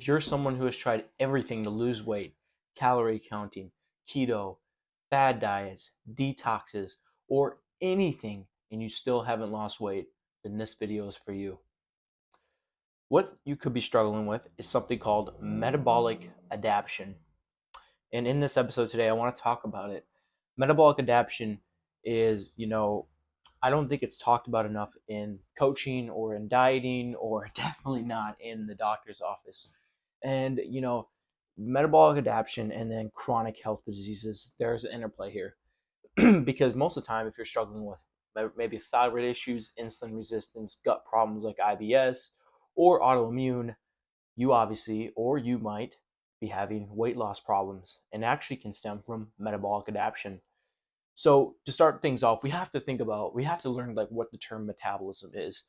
If you're someone who has tried everything to lose weight, calorie counting, keto, fad diets, detoxes, or anything, and you still haven't lost weight, then this video is for you. What you could be struggling with is something called metabolic adaptation. And in this episode today, I want to talk about it. Metabolic adaptation is, I don't think it's talked about enough in coaching or in dieting, or definitely not in the doctor's office. And, metabolic adaptation and then chronic health diseases, there's an interplay here. Because most of the time, if you're struggling with maybe thyroid issues, insulin resistance, gut problems like IBS, or autoimmune, you obviously, or you might be having weight loss problems, and actually can stem from metabolic adaptation. So to start things off, we have to learn like what the term metabolism is.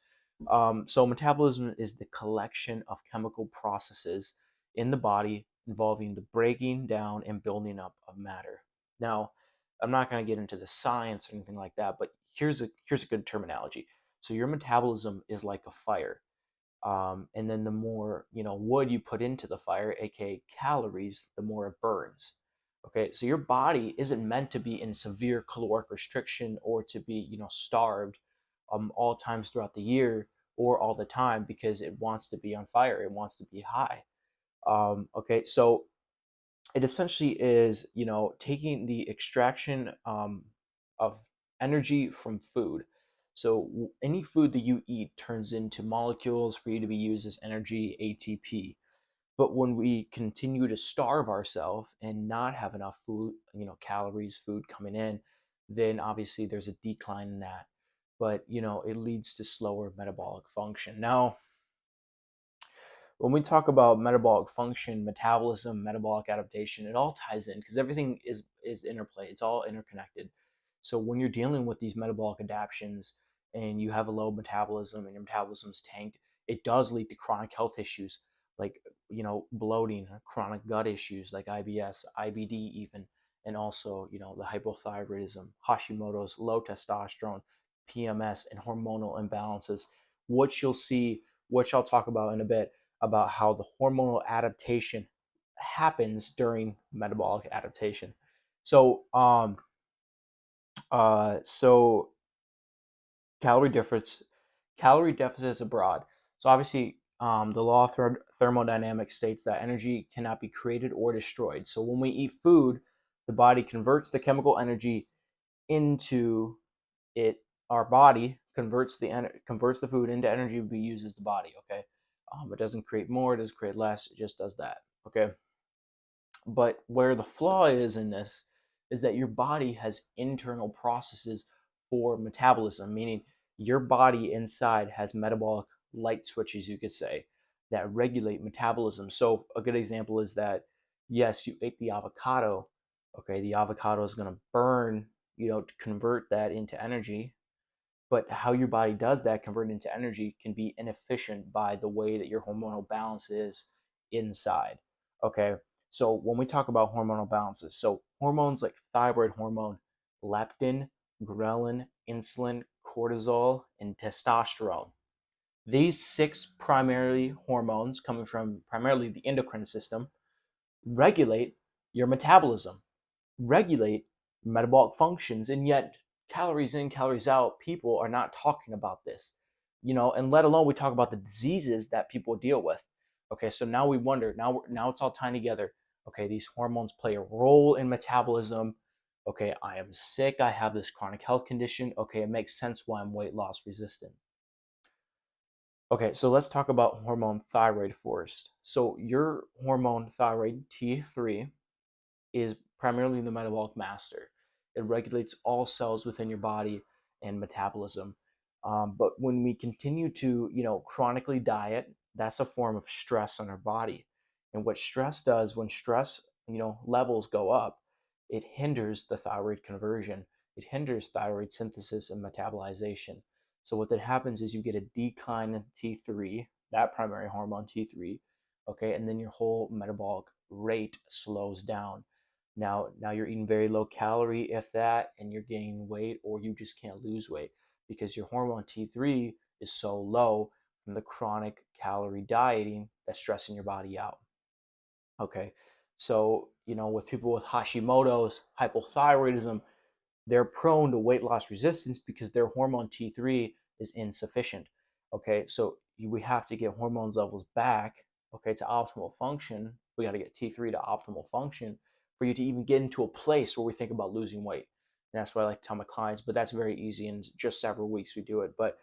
So metabolism is the collection of chemical processes in the body involving the breaking down and building up of matter. Now, I'm not going to get into the science or anything like that, but here's a good terminology. So your metabolism is like a fire, and then the more wood you put into the fire, aka calories, the more it burns. Okay, so your body isn't meant to be in severe caloric restriction or to be starved all times throughout the year or all the time, because it wants to be on fire, it wants to be high. Okay, so it essentially is taking the extraction of energy from food. So any food that you eat turns into molecules for you to be used as energy, ATP. But when we continue to starve ourselves and not have enough food, calories, food coming in, then obviously there's a decline in that. But it leads to slower metabolic function. Now, when we talk about metabolic function, metabolism, metabolic adaptation, it all ties in because everything is interplay. It's all interconnected. So when you're dealing with these metabolic adaptations and you have a low metabolism and your metabolism's tanked, it does lead to chronic health issues like bloating, chronic gut issues like IBS, IBD even, and also the hypothyroidism, Hashimoto's, low testosterone, PMS, and hormonal imbalances. What you'll see, which I'll talk about in a bit, about how the hormonal adaptation happens during metabolic adaptation. So, so calorie deficits, calorie deficits abroad. So obviously, the law of thermodynamics states that energy cannot be created or destroyed. So when we eat food, the body converts the chemical energy into it. Our body converts the food into energy to be used as the body. Okay, it doesn't create more, it doesn't create less. It just does that. Okay, but where the flaw is in this is that your body has internal processes for metabolism, meaning your body inside has metabolic light switches, you could say, that regulate metabolism. So a good example is that, yes, you ate the avocado. Okay, the avocado is going to burn, to convert that into energy. But how your body does that, convert it into energy, can be inefficient by the way that your hormonal balance is inside. Okay, so when we talk about hormonal balances, so hormones like thyroid hormone, leptin, ghrelin, insulin, cortisol, and testosterone. These six primary hormones, coming from primarily the endocrine system, regulate your metabolism, regulate metabolic functions, and yet calories in, calories out, people are not talking about this, and let alone we talk about the diseases that people deal with. Okay, so now we wonder, now it's all tying together. Okay, these hormones play a role in metabolism. Okay, I am sick, I have this chronic health condition. Okay, it makes sense why I'm weight loss resistant. Okay, so let's talk about hormone thyroid first. So your hormone thyroid T3 is primarily the metabolic master. It regulates all cells within your body and metabolism. But when we continue to, chronically diet, that's a form of stress on our body. And what stress does, when stress, levels go up, it hinders the thyroid conversion. It hinders thyroid synthesis and metabolization. So what that happens is you get a decline in T3, that primary hormone T3, okay, and then your whole metabolic rate slows down. Now you're eating very low calorie, if that, and you're gaining weight, or you just can't lose weight because your hormone T3 is so low from the chronic calorie dieting that's stressing your body out. Okay, so with people with Hashimoto's, hypothyroidism, they're prone to weight loss resistance because their hormone T3 is insufficient. Okay, so we have to get hormones levels back, okay, to optimal function. We got to get T3 to optimal function for you to even get into a place where we think about losing weight. And that's what I like to tell my clients, but that's very easy. In just several weeks we do it. But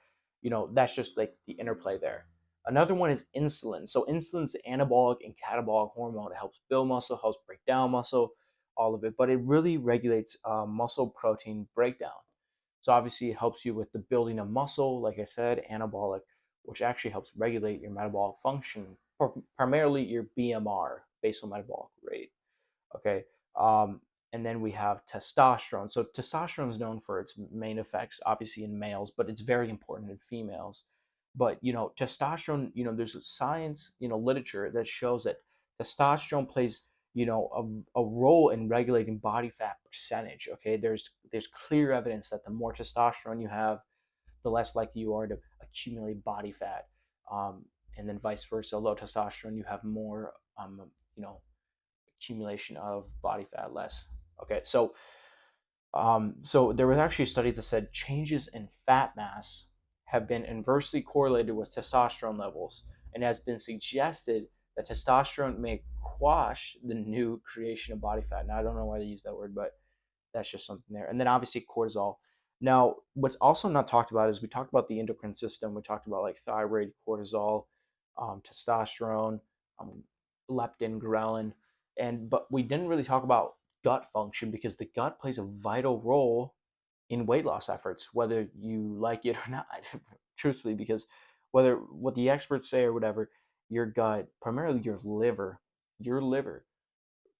that's just like the interplay there. Another one is insulin. So insulin is the anabolic and catabolic hormone. It helps build muscle, helps break down muscle, all of it, but it really regulates muscle protein breakdown. So obviously it helps you with the building of muscle, like I said, anabolic, which actually helps regulate your metabolic function, primarily your BMR, basal metabolic rate. Okay. Um, and then we have testosterone. So testosterone is known for its main effects, obviously in males, but it's very important in females. But testosterone, there's a science, literature that shows that testosterone plays, a role in regulating body fat percentage. Okay, there's clear evidence that the more testosterone you have, the less likely you are to accumulate body fat. Um, and then vice versa, low testosterone, you have more, you know, accumulation of body fat less. Okay, so there was actually a study that said changes in fat mass have been inversely correlated with testosterone levels, and has been suggested that testosterone may quash the new creation of body fat. Now I don't know why they use that word, but that's just something there. And then obviously cortisol. Now, what's also not talked about is we talked about the endocrine system. We talked about like thyroid, cortisol, testosterone, um, leptin, ghrelin, but we didn't really talk about gut function because the gut plays a vital role in weight loss efforts, whether you like it or not. Truthfully, because whether what the experts say or whatever, your gut, primarily your liver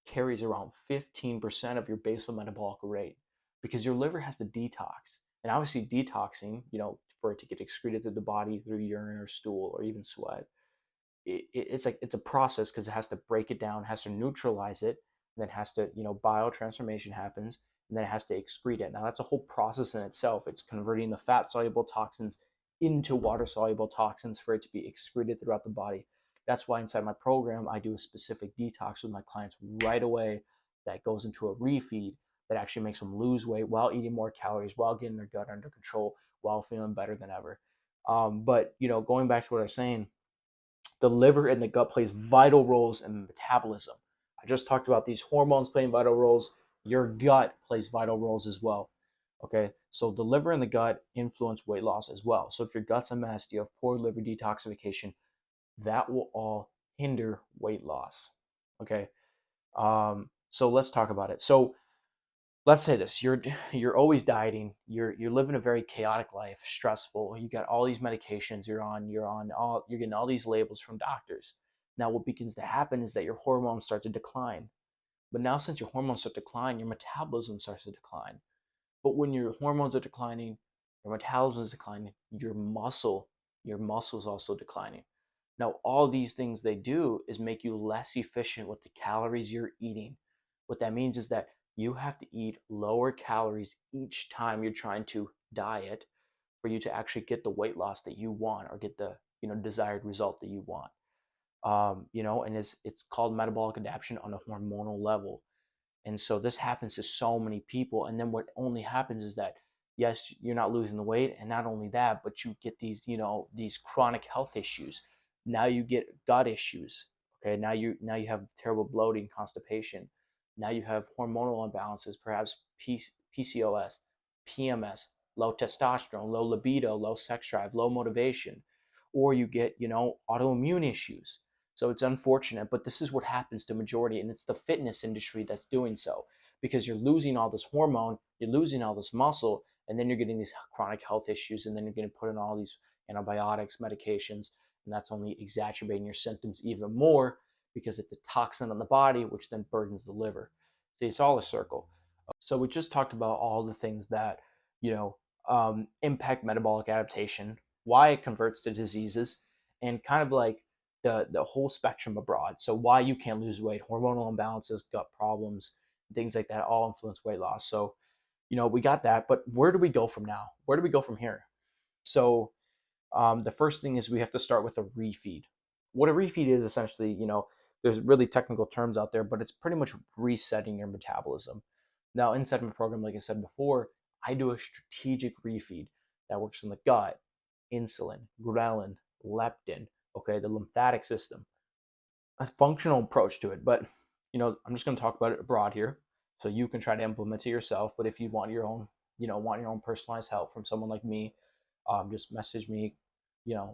carries around 15% of your basal metabolic rate because your liver has to detox. And obviously, detoxing, for it to get excreted through the body through urine or stool or even sweat, it's a process because it has to break it down, has to neutralize it, and then has to, biotransformation happens, and then it has to excrete it. Now, that's a whole process in itself. It's converting the fat soluble toxins into water soluble toxins for it to be excreted throughout the body. That's why inside my program, I do a specific detox with my clients right away that goes into a refeed that actually makes them lose weight while eating more calories, while getting their gut under control, while feeling better than ever. But, going back to what I was saying, the liver and the gut plays vital roles in metabolism. I just talked about these hormones playing vital roles. Your gut plays vital roles as well. Okay, so the liver and the gut influence weight loss as well. So if your gut's a mess, you have poor liver detoxification, that will all hinder weight loss. Okay, so let's talk about it. So let's say this: you're always dieting, you're living a very chaotic life, stressful, you got all these medications you're getting all these labels from doctors. Now what begins to happen is that your hormones start to decline. But now since your hormones start to decline, your metabolism starts to decline. But when your hormones are declining, your metabolism is declining, your muscle is also declining. Now, all these things they do is make you less efficient with the calories you're eating. What that means is that you have to eat lower calories each time you're trying to diet for you to actually get the weight loss that you want or get the desired result that you want. And it's called metabolic adaptation on a hormonal level. And so this happens to so many people. And then what only happens is that, yes, you're not losing the weight. And not only that, but you get these chronic health issues. Now you get gut issues. Okay. Now you have terrible bloating, constipation. Now you have hormonal imbalances, perhaps PCOS, PMS, low testosterone, low libido, low sex drive, low motivation, or you get, autoimmune issues. So it's unfortunate, but this is what happens to majority, and it's the fitness industry that's doing so because you're losing all this hormone, you're losing all this muscle, and then you're getting these chronic health issues, and then you're getting put in all these antibiotics, medications, and that's only exacerbating your symptoms even more because it's a toxin on the body, which then burdens the liver. See, it's all a circle. So we just talked about all the things that you know impact metabolic adaptation, why it converts to diseases, and kind of like the whole spectrum abroad. So why you can't lose weight, hormonal imbalances, gut problems, things like that all influence weight loss. So we got that, but where do we go from now? Where do we go from here? So the first thing is we have to start with a refeed. what a refeed is essentially, there's really technical terms out there, but it's pretty much resetting your metabolism. Now, inside my program, like I said before, I do a strategic refeed that works on the gut, insulin, ghrelin, leptin, okay, the lymphatic system, a functional approach to it. But, I'm just going to talk about it abroad here so you can try to implement it yourself. But if you want your own, personalized help from someone like me, just message me,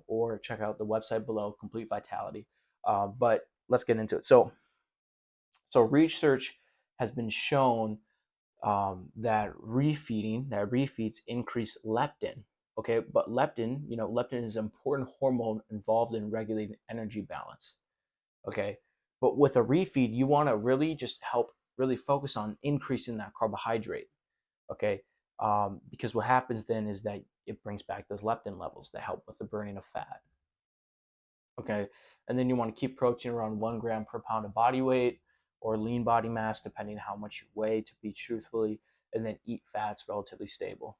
or check out the website below, Complete Vitality. But let's get into it. So research has been shown that refeeds increase leptin. Okay, but leptin is an important hormone involved in regulating energy balance. Okay, but with a refeed, you want to really just help really focus on increasing that carbohydrate. Okay, because what happens then is that it brings back those leptin levels that help with the burning of fat. Okay, and then you want to keep protein around 1 gram per pound of body weight or lean body mass, depending on how much you weigh, to be truthfully, and then eat fats relatively stable.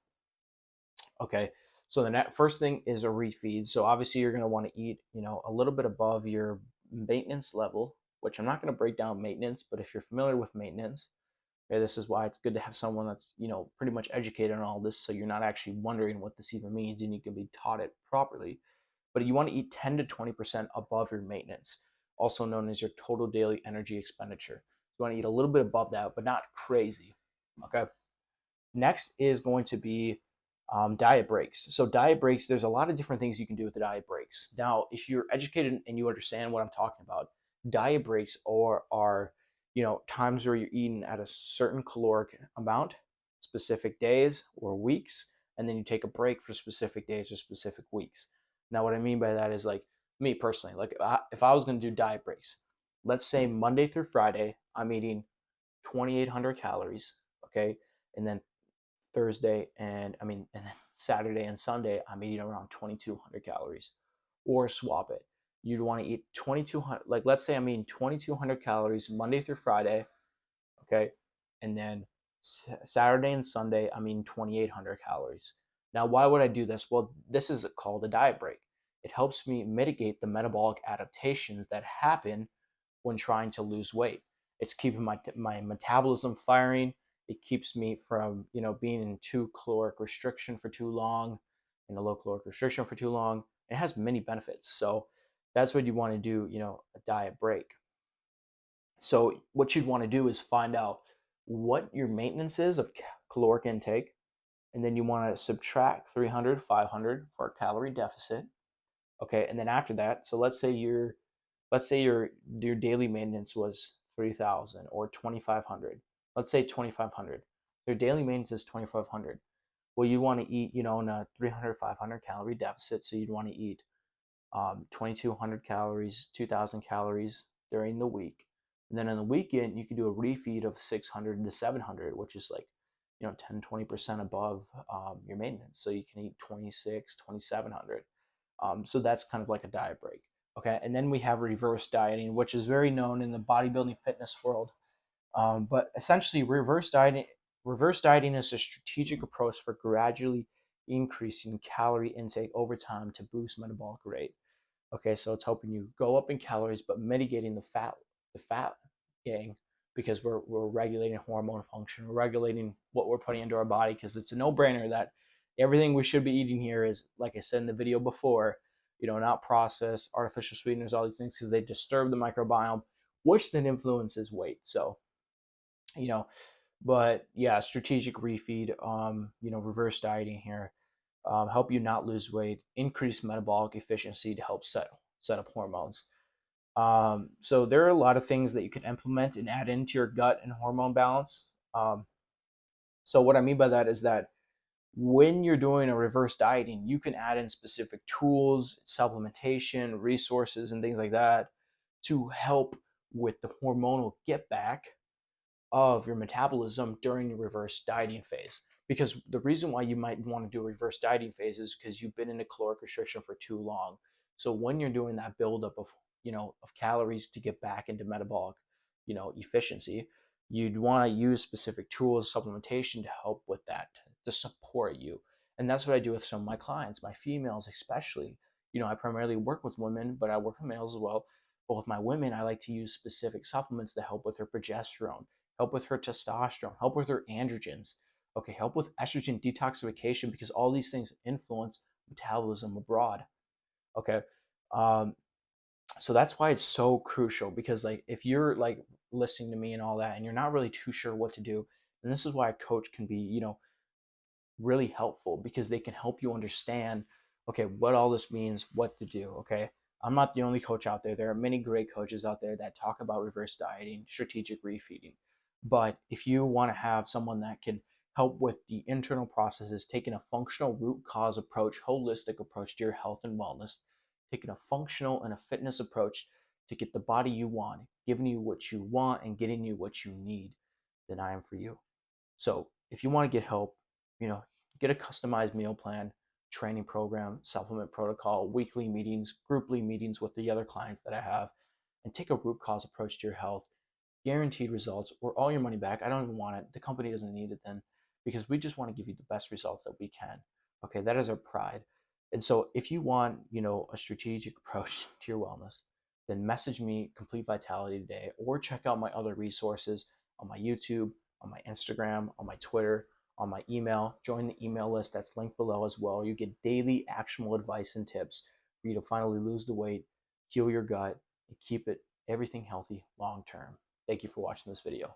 Okay, so the first thing is a refeed. So obviously you're going to want to eat, a little bit above your maintenance level, which I'm not going to break down maintenance, but if you're familiar with maintenance, okay, this is why it's good to have someone that's, pretty much educated on all this, so you're not actually wondering what this even means and you can be taught it properly. But you want to eat 10 to 20% above your maintenance, also known as your total daily energy expenditure. You want to eat a little bit above that, but not crazy. Okay. Next is going to be diet breaks. So diet breaks, there's a lot of different things you can do with the diet breaks. Now, if you're educated and you understand what I'm talking about, diet breaks are times where you're eating at a certain caloric amount, specific days or weeks, and then you take a break for specific days or specific weeks. Now, what I mean by that is, like, me personally, like, if I was going to do diet breaks, let's say Monday through Friday, I'm eating 2,800 calories, okay, and then and then Saturday and Sunday, I'm eating around 2,200 calories. Or swap it. You'd want to eat 2,200, like, let's say I'm eating 2,200 calories Monday through Friday, okay, and then Saturday and Sunday, I'm eating 2,800 calories. Now, why would I do this? Well, this is called a diet break. It helps me mitigate the metabolic adaptations that happen when trying to lose weight. It's keeping my metabolism firing. It keeps me from, being in too caloric restriction for too long, in a low caloric restriction for too long. It has many benefits. So that's what you want to do, a diet break. So what you'd want to do is find out what your maintenance is of caloric intake, and then you want to subtract 300, 500 for a calorie deficit. Okay, and then after that, so let's say your daily maintenance was 3,000 or 2,500. Let's say 2,500. Your daily maintenance is 2,500. Well, you want to eat, in a 300, 500 calorie deficit. So you'd want to eat 2,200 calories, 2,000 calories during the week. And then on the weekend, you can do a refeed of 600 to 700, which is like, 10, 20% above your maintenance. So you can eat 26, 2,700. So that's kind of like a diet break. Okay, and then we have reverse dieting, which is very known in the bodybuilding fitness world. But essentially, reverse dieting is a strategic approach for gradually increasing calorie intake over time to boost metabolic rate. Okay, so it's helping you go up in calories, but mitigating the fat gain, because we're regulating hormone function, we're regulating what we're putting into our body, because it's a no-brainer that everything we should be eating here is, like I said in the video before, not processed, artificial sweeteners, all these things, because they disturb the microbiome, which then influences weight. So, you know, but yeah, strategic refeed, reverse dieting here, help you not lose weight, increase metabolic efficiency to help set up hormones. So there are a lot of things that you can implement and add into your gut and hormone balance. So what I mean by that is that when you're doing a reverse dieting, you can add in specific tools, supplementation, resources, and things like that to help with the hormonal get back of your metabolism during your reverse dieting phase. Because the reason why you might want to do a reverse dieting phase is because you've been in a caloric restriction for too long. So when you're doing that buildup of calories to get back into metabolic, efficiency, you'd want to use specific tools, supplementation to help with that, to support you. And that's what I do with some of my clients, my females especially. I primarily work with women, but I work with males as well. But with my women, I like to use specific supplements to help with her progesterone, help with her testosterone, help with her androgens, okay, help with estrogen detoxification, because all these things influence metabolism abroad, okay. Um, so that's why it's so crucial, because like if you're like listening to me and all that and you're not really too sure what to do, then this is why a coach can be, really helpful, because they can help you understand, okay, what all this means, what to do, okay. I'm not the only coach out there. There are many great coaches out there that talk about reverse dieting, strategic refeeding. But if you want to have someone that can help with the internal processes, taking a functional root cause approach, holistic approach to your health and wellness, taking a functional and a fitness approach to get the body you want, giving you what you want and getting you what you need, then I am for you. So if you want to get help, get a customized meal plan, training program, supplement protocol, weekly meetings, grouply meetings with the other clients that I have, and take a root cause approach to your health, guaranteed results, or all your money back. I don't even want it. The company doesn't need it then, because we just want to give you the best results that we can. Okay, that is our pride. And so if you want, a strategic approach to your wellness, then message me Complete Vitality today, or check out my other resources on my YouTube, on my Instagram, on my Twitter, on my email. Join the email list that's linked below as well. You get daily actionable advice and tips for you to finally lose the weight, heal your gut, and keep everything healthy long term. Thank you for watching this video.